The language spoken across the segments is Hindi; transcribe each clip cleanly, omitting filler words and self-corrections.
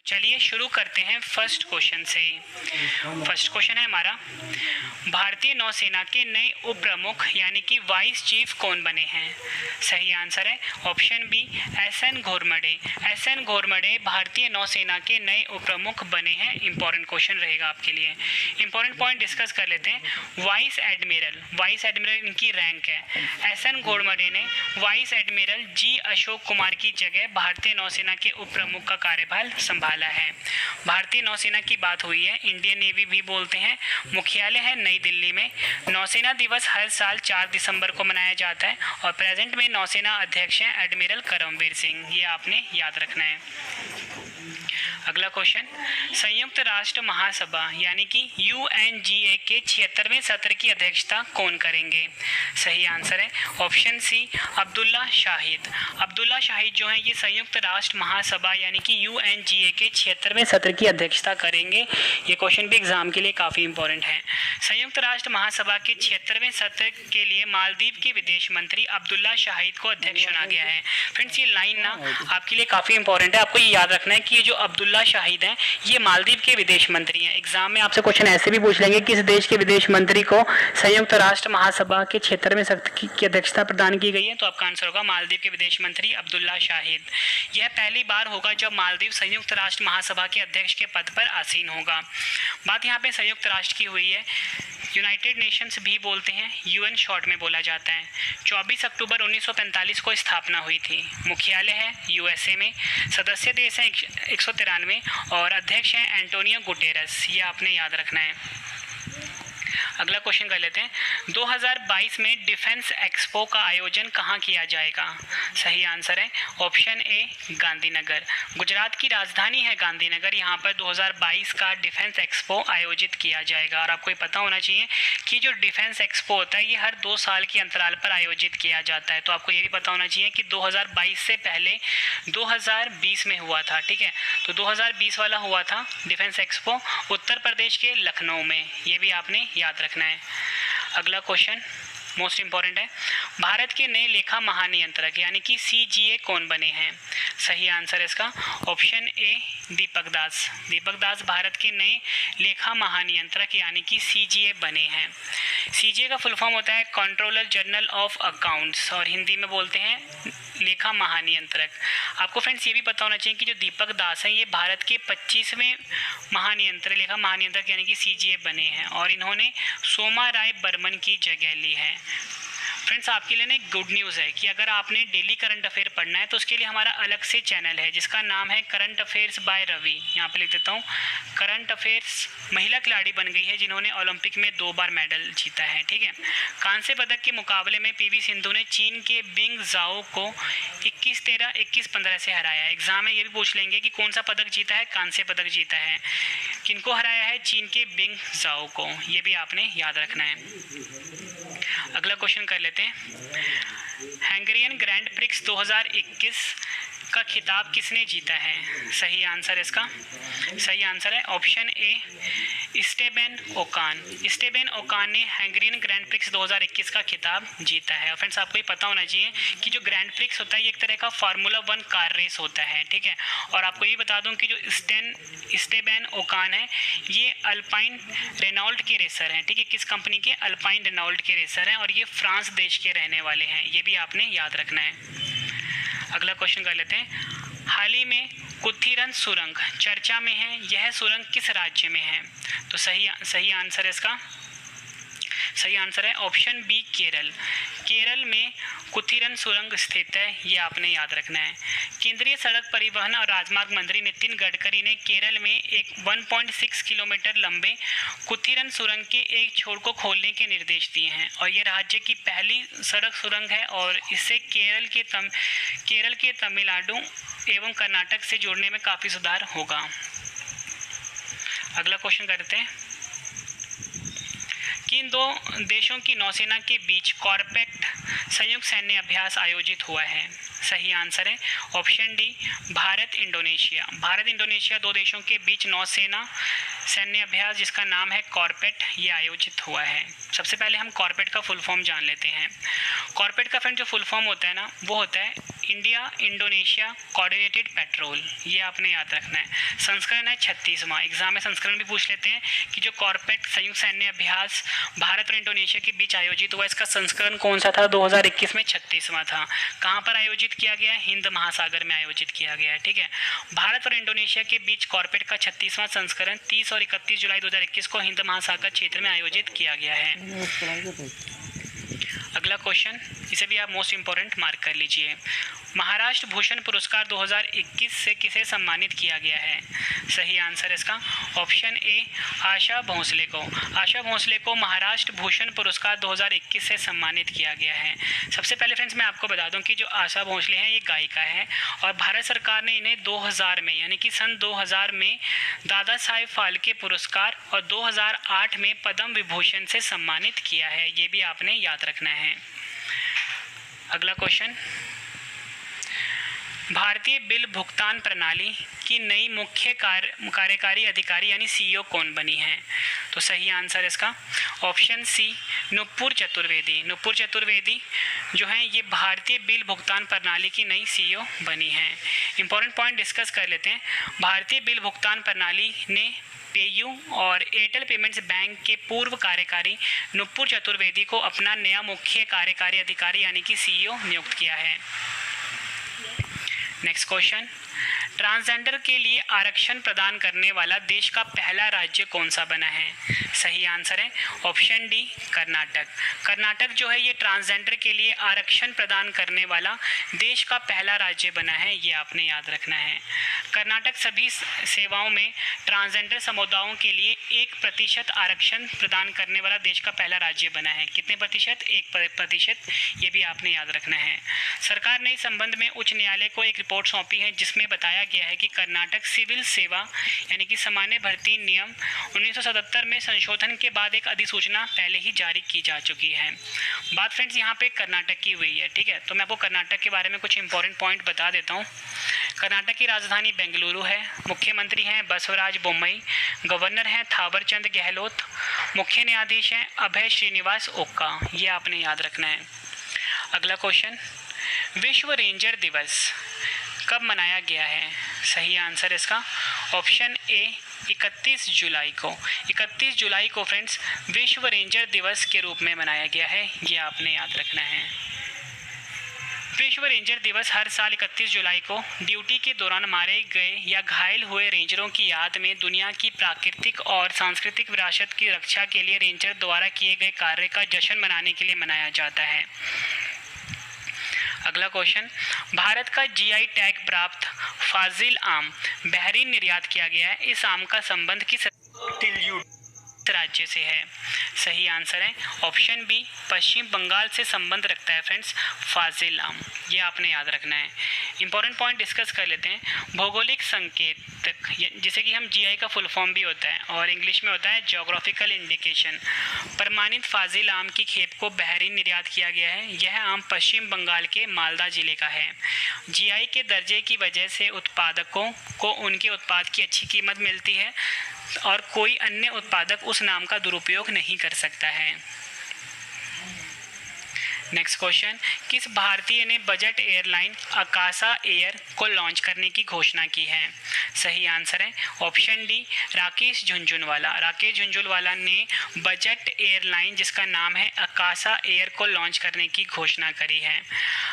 चलिए शुरू करते हैं फर्स्ट क्वेश्चन से। फर्स्ट क्वेश्चन है हमारा, भारतीय नौसेना के नए उप प्रमुख यानी कि वाइस चीफ कौन बने हैं? सही आंसर है ऑप्शन बी एस.एन. घोरमडे। एस.एन. घोरमडे भारतीय नौसेना के नए उप प्रमुख बने हैं। इंपॉर्टेंट क्वेश्चन रहेगा आपके लिए। इंपॉर्टेंट पॉइंट डिस्कस कर लेते हैं। वाइस एडमिरल इनकी रैंक है। एस.एन. घोरमडे ने vice admiral G Ashok Kumar की जगह भारतीय नौसेना के उप प्रमुख का कार्यभार संभाला है। भारतीय नौसेना की बात हुई है, इंडियन नेवी भी बोलते हैं। मुख्यालय है नई दिल्ली में। नौसेना दिवस हर साल 4 दिसंबर को मनाया जाता है और प्रेजेंट में नौसेना अध्यक्ष हैं एडमिरल करमबीर सिंह। ये आपने याद रखना है। अगला क्वेश्चन, संयुक्त राष्ट्र महासभा यानी कि UNGA के 76वें सत्र की अध्यक्षता कौन करेंगे? सही आंसर है ऑप्शन सी अब्दुल्ला शाहिद। अब्दुल्ला शाहिद जो है ये संयुक्त राष्ट्र महासभा यानी कि UNGA के 76वें सत्र की अध्यक्षता करेंगे। ये क्वेश्चन भी एग्जाम के लिए काफ़ी इंपॉर्टेंट है। संयुक्त राष्ट्र महासभा के 76वें सत्र के लिए मालदीव के विदेश मंत्री अब्दुल्ला शाहिद को अध्यक्ष चुना गया है। फ्रेंड्स ये लाइन ना आपके लिए काफ़ी इंपॉर्टेंट है। आपको ये याद रखना है कि ये जो अब्दुल्ला शाहिद हैं ये मालदीव के विदेश मंत्री हैं। एग्जाम में आपसे क्वेश्चन ऐसे भी पूछ लेंगे किस देश के विदेश मंत्री को संयुक्त राष्ट्र महासभा के 76वें सत्र की अध्यक्षता प्रदान की गई है, तो आपका आंसर होगा मालदीव के विदेश मंत्री अब्दुल्ला शाहिद। यह पहली बार होगा जब मालदीव संयुक्त राष्ट्र महासभा के अध्यक्ष के पद पर आसीन होगा। बात यहाँ पे संयुक्त राष्ट्र की हुई है, यूनाइटेड नेशंस भी बोलते हैं, UN शॉर्ट में बोला जाता है। 24 अक्टूबर 1945 को स्थापना हुई थी। मुख्यालय है USA में। सदस्य देश हैं 193 और अध्यक्ष हैं एंटोनियो गुटेरस। ये आपने याद रखना है। अगला क्वेश्चन कर लेते हैं, 2022 में डिफेंस एक्सपो का आयोजन कहाँ किया जाएगा? सही आंसर है ऑप्शन ए गांधीनगर। गुजरात की राजधानी है गांधीनगर। यहाँ पर 2022 का डिफेंस एक्सपो आयोजित किया जाएगा। और आपको ये पता होना चाहिए कि जो डिफेंस एक्सपो होता है ये हर 2 साल के अंतराल पर आयोजित किया जाता है। तो आपको ये भी पता होना चाहिए कि 2022 से पहले 2020 में हुआ था। ठीक है, तो 2020 वाला हुआ था डिफेंस एक्सपो उत्तर प्रदेश के लखनऊ में। ये भी आपने याद रखना है। अगला क्वेश्चन मोस्ट इंपॉर्टेंट है, भारत के नए लेखा महानियंत्रक यानी कि CGA कौन बने हैं? सही आंसर है इसका ऑप्शन ए दीपक दास। दीपक दास भारत के नए लेखा महानियंत्रक यानी कि CGA बने हैं। CGA का फुल फॉर्म होता है कंट्रोलर जनरल ऑफ अकाउंट्स और हिंदी में बोलते हैं लेखा महानियंत्रक। आपको फ्रेंड्स ये भी पता होना चाहिए कि जो दीपक दास हैं ये भारत के 25वें लेखा महानियंत्रक यानी कि CGA बने हैं और इन्होंने सोमा राय बर्मन की जगह ली है। फ्रेंड्स आपके लिए ना एक गुड न्यूज़ है कि अगर आपने डेली करंट अफेयर पढ़ना है तो उसके लिए हमारा अलग से चैनल है जिसका नाम है करंट अफेयर्स बाय रवि। यहाँ पे लिख देता हूँ, करंट अफेयर्स महिला खिलाड़ी बन गई है जिन्होंने ओलंपिक में 2 बार मेडल जीता है। ठीक है, कांस्य पदक के मुकाबले में PV सिंधु ने चीन के बिंग जाओ को 21-13, 21-15 से हराया। एग्जाम में ये भी पूछ लेंगे कि कौन सा पदक जीता है, कांस्य पदक जीता है। किनको हराया है? चीन के बिंग जाओ को। ये भी आपने याद रखना है। अगला क्वेश्चन कर लेते हैं, हंगेरियन ग्रैंड प्रिक्स 2021 का खिताब किसने जीता है? सही आंसर इसका सही आंसर है ऑप्शन ए स्टेबेन ओकान। स्टेबेन ओकान ने हंगेरियन ग्रैंड प्रिक्स 2021 का खिताब जीता है। और फ्रेंड्स आपको ये पता होना चाहिए कि जो ग्रैंड प्रिक्स होता है ये एक तरह का फार्मूला 1 कार रेस होता है। ठीक है, और आपको ये बता दूं कि जो स्टेबेन ओकान है ये अल्पाइन रेनॉल्ट के रेसर हैं। ठीक है, किस कंपनी के? अल्पाइन रेनॉल्ट के रेसर हैं और ये फ्रांस देश के रहने वाले हैं। ये भी आपने याद रखना है। अगला क्वेश्चन कर लेते हैं, हाल ही में कुथिरन सुरंग चर्चा में है, यह सुरंग किस राज्य में है? तो सही आंसर है इसका सही आंसर है ऑप्शन बी केरल। केरल में कुथिरन सुरंग स्थित है। ये आपने याद रखना है। केंद्रीय सड़क परिवहन और राजमार्ग मंत्री नितिन गडकरी ने केरल में एक 1.6 किलोमीटर लंबे कुथिरन सुरंग के एक छोर को खोलने के निर्देश दिए हैं और ये राज्य की पहली सड़क सुरंग है और इससे केरल के तमिलनाडु एवं कर्नाटक से जोड़ने में काफ़ी सुधार होगा। अगला क्वेश्चन करते हैं, किन 2 देशों की नौसेना के बीच कॉर्पेट संयुक्त सैन्य अभ्यास आयोजित हुआ है? सही आंसर है option D Bharat Indonesia. Bharat Indonesia 2 देशों के बीच नौसेना सैन्य अभ्यास जिसका नाम है कॉर्पेट ये आयोजित हुआ है। सबसे पहले हम कॉर्पेट का फुल फॉर्म जान लेते हैं। कॉर्पेट का फ्रेंड जो फुल फॉर्म होता है ना वो होता है इंडिया इंडोनेशिया कोऑर्डिनेटेड पेट्रोल, ये आपने याद रखना है। संस्करण है 36वां, एग्जाम में संस्करण भी पूछ लेते हैं कि जो कॉर्पेट संयुक्त सैन्य अभ्यास भारत और इंडोनेशिया के बीच आयोजित हुआ, इसका संस्करण कौन सा था? 2021 में 36वां था। कहाँ पर आयोजित किया गया? हिंद महासागर में आयोजित किया गया है, ठीक है। भारत और इंडोनेशिया के बीच कॉर्पेट का 36वां संस्करण 30 और 31 जुलाई 2021 को हिंद महासागर क्षेत्र में आयोजित किया गया है। अगला क्वेश्चन, इसे भी आप मोस्ट इंपॉर्टेंट मार्क कर लीजिए। महाराष्ट्र भूषण पुरस्कार 2021 से किसे सम्मानित किया गया है? सही आंसर इसका ऑप्शन ए आशा भोसले को। आशा भोसले को महाराष्ट्र भूषण पुरस्कार 2021 से सम्मानित किया गया है। सबसे पहले फ्रेंड्स मैं आपको बता दूं कि जो आशा भोसले हैं ये गायिका है और भारत सरकार ने इन्हें 2000 में यानी कि सन 2000 में दादा साहेब फाल्के पुरस्कार और 2008 में पद्म विभूषण से सम्मानित किया है। ये भी आपने याद रखना है। अगला क्वेश्चन, भारतीय बिल भुगतान प्रणाली की नई मुख्य कार्यकारी अधिकारी यानी सीईओ कौन बनी है? तो सही आंसर इसका ऑप्शन सी नुपुर चतुर्वेदी। नुपुर चतुर्वेदी जो है ये भारतीय बिल भुगतान प्रणाली की नई सीईओ बनी है। इंपॉर्टेंट पॉइंट डिस्कस कर लेते हैं। भारतीय बिल भुगतान प्रणाली ने पेयू और एयरटेल पेमेंट्स बैंक के पूर्व कार्यकारी नुपुर चतुर्वेदी को अपना नया मुख्य कार्यकारी अधिकारी यानी कि सीईओ नियुक्त किया है। नेक्स्ट क्वेश्चन, ट्रांसजेंडर के लिए आरक्षण प्रदान करने वाला देश का पहला राज्य कौन सा बना है? सही आंसर है ऑप्शन डी कर्नाटक। कर्नाटक जो है ये ट्रांसजेंडर के लिए आरक्षण प्रदान करने वाला देश का पहला राज्य बना है, ये आपने याद रखना है। कर्नाटक सभी सेवाओं में ट्रांसजेंडर समुदायों के लिए 1% आरक्षण प्रदान करने वाला देश का पहला राज्य बना है। कितने प्रतिशत? 1%, ये भी आपने याद रखना है। सरकार ने इस संबंध में उच्च न्यायालय को एक रिपोर्ट सौंपी है जिसमें बताया गया है कि कर्नाटक सिविल सेवा यानी कि सामान्य भर्ती नियम 1977 में संशोधन के बाद एक अधिसूचना पहले ही जारी की जा चुकी है। बात फ्रेंड्स यहाँ पे कर्नाटक की हुई है, ठीक है। तो मैं आपको कर्नाटक के बारे में कुछ इंपॉर्टेंट पॉइंट बता देता हूँ। कर्नाटक की राजधानी बेंगलुरु है। मुख्यमंत्री हैं बसवराज बोम्मई, गवर्नर हैं थावर चंद गहलोत, मुख्य न्यायाधीश हैं अभय श्रीनिवास ओक्का, ये आपने याद रखना है। अगला क्वेश्चन, विश्व रेंजर दिवस कब मनाया गया है? सही आंसर इसका ऑप्शन ए 31 जुलाई को। 31 जुलाई को फ्रेंड्स विश्व रेंजर दिवस के रूप में मनाया गया है, ये आपने याद रखना है। विश्व रेंजर दिवस हर साल 31 जुलाई को ड्यूटी के दौरान मारे गए या घायल हुए रेंजरों की याद में दुनिया की प्राकृतिक और सांस्कृतिक विरासत की रक्षा के लिए रेंजर द्वारा किए गए कार्य का जश्न मनाने के लिए मनाया जाता है। अगला क्वेश्चन, भारत का जीआई टैग प्राप्त फाजिल आम बहरीन निर्यात किया गया है। इस आम का संबंध किस राज्य से है? सही आंसर है ऑप्शन बी पश्चिम बंगाल से संबंध रखता है फ्रेंड्स फाजिल आम, ये आपने याद रखना है। इंपॉर्टेंट पॉइंट डिस्कस कर लेते हैं। भौगोलिक संकेतक जिसे कि हम जीआई का फुल फॉर्म भी होता है और इंग्लिश में होता है ज्योग्राफिकल इंडिकेशन। प्रमाणित फाजिल आम की खेप को बहरीन निर्यात किया गया है। यह आम पश्चिम बंगाल के मालदा जिले का है। जीआई के दर्जे की वजह से उत्पादकों को उनके उत्पाद की अच्छी कीमत मिलती है और कोई अन्य उत्पादक उस नाम का दुरुपयोग नहीं कर सकता है। नेक्स्ट क्वेश्चन, किस भारतीय ने बजट एयरलाइन आकाशा एयर को लॉन्च करने की घोषणा की है? सही आंसर है ऑप्शन डी राकेश झुनझुनवाला। राकेश झुनझुनवाला ने बजट एयरलाइन जिसका नाम है आकाशा एयर को लॉन्च करने की घोषणा करी है।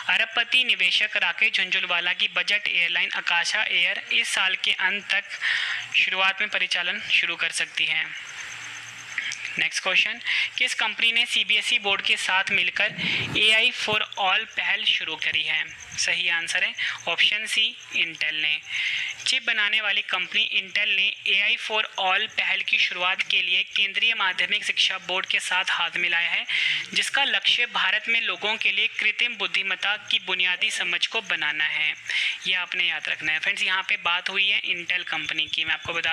अरबपति निवेशक राकेश झुनझुनवाला की बजट एयरलाइन आकाशा एयर इस साल के अंत तक शुरुआत में परिचालन शुरू कर सकती है। नेक्स्ट क्वेश्चन, किस कंपनी ने सीबीएसई बोर्ड के साथ मिलकर AI फॉर ऑल पहल शुरू करी है? सही आंसर है ऑप्शन सी इंटेल ने। चिप बनाने वाली कंपनी इंटेल ने AI फॉर ऑल पहल की शुरुआत के लिए केंद्रीय माध्यमिक शिक्षा बोर्ड के साथ हाथ मिलाया है, जिसका लक्ष्य भारत में लोगों के लिए कृत्रिम बुद्धिमत्ता की बुनियादी समझ को बनाना है। यह आपने याद रखना है फ्रेंड्स। यहाँ पे बात हुई है इंटेल कंपनी की। मैं आपको बता